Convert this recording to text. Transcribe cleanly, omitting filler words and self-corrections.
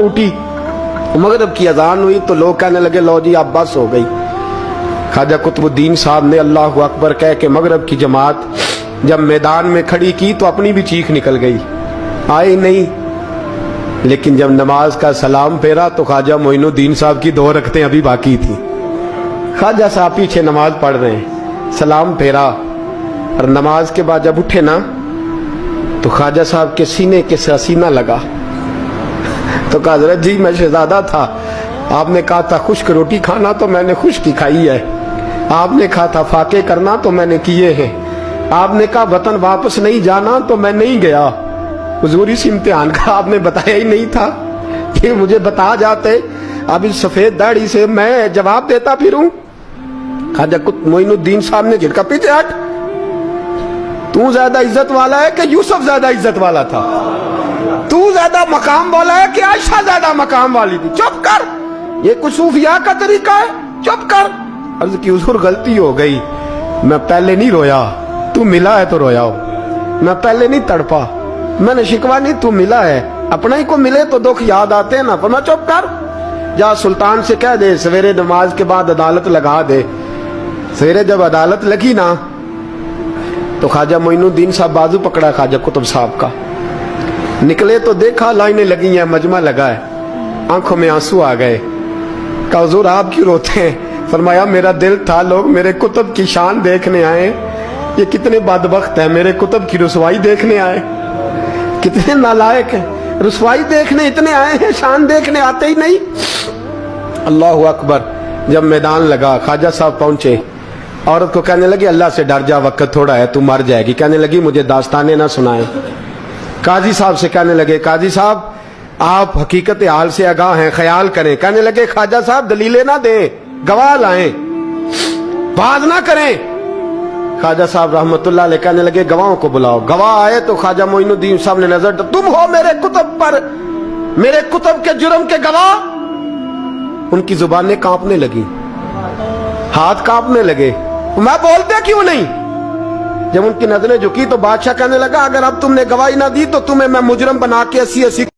उठी, मगरिब की अजान हुई तो लोग कहने लगे लो जी अब बस हो गई। ख्वाजा कुतुबुद्दीन साहब ने अल्लाहु अकबर कह के मगरिब की जमात जब मैदान में खड़ी की तो अपनी भी चीख निकल गई, आए नहीं। लेकिन जब नमाज का सलाम फेरा तो ख्वाजा मोइनुद्दीन साहब की 2 रकतें अभी बाकी थी। ख्वाजा साहब पीछे नमाज पढ़ रहे हैं, सलाम फेरा और नमाज के बाद जब उठे ना तो ख्वाजा साहब के सीने के साथ सीना लगा। तो कहा हज़रत जी मैं शहजादा था, आपने कहा था खुश्क रोटी खाना तो मैंने खुश्क ही खाई है, आपने कहा था फाके करना तो मैंने किए हैं, आपने कहा वतन वापस नहीं जाना तो मैं नहीं गया। हुजूर इस इम्तिहान का आपने बताया ही नहीं था कि मुझे बता जाते, अब इस सफेद दाढ़ी से मैं जवाब देता फिरूं। ख्वाजा मोइनुद्दीन साहब ने झिड़का, पीछे हट, तू ज्यादा इज्जत वाला है कि यूसुफ ज्यादा इज्जत वाला था? तू ज्यादा मकाम वाला है कि आयशा ज्यादा मकाम वाली थी? चुप कर, ये कुछ सूफिया का तरीका है, चुप कर। अर्ज की हुजूर गलती हो गई, मैं पहले नहीं रोया, तू मिला है तो रोया हो, मैं पहले नहीं तड़पा, मैंने शिकवा नहीं, तू मिला है, अपना ही को मिले तो दुख याद आते हैं ना। पर मैं चुप कर, जा सुल्तान से कह दे सवेरे नमाज के बाद अदालत लगा दे। सवेरे जब अदालत लगी ना तो ख्वाजा मोइनुद्दीन साहब बाजू पकड़ा ख्वाजा कुतुब साहब का, निकले तो देखा लाइनें लगी हैं, मजमा लगा है, आंखों में आंसू आ गए। कहा हुजूर आप क्यों रोते हैं? फरमाया मेरा दिल था लोग मेरे कुतुब की शान देखने आए, ये कितने बदबख्त है, मेरे कुतुब की रुसवाई देखने आए, कितने नालायक हैं, रुसवाई देखने इतने आए हैं, शान देखने आते ही नहीं। अल्लाहु अकबर। जब मैदान लगा ख्वाजा साहब पहुंचे, औरत को कहने लगी अल्लाह से डर जा, वक्त थोड़ा है, तू मर जाएगी। कहने लगी मुझे दास्ताने ना सुनाए। काजी साहब से कहने लगे काजी साहब आप हकीकत हाल से आगाह हैं, ख्याल करें। कहने लगे ख्वाजा साहब दलीलें ना दें, गवाह लाएं, बात ना करें। ख्वाजा साहब रहमतुल्लाह अलैह कहने लगे गवाहों को बुलाओ। गवाह आए तो ख्वाजा मोइनुद्दीन साहब ने नजर, तुम हो मेरे कुतुब पर, मेरे कुतुब के जुर्म के गवाह। उनकी जुबानें कांपने लगी, हाथ कांपने लगे, मैं बोलते क्यों नहीं? जब उनकी नजरें झुकी तो बादशाह कहने लगा अगर अब तुमने गवाही ना दी तो तुम्हें मैं मुजरम बना के 80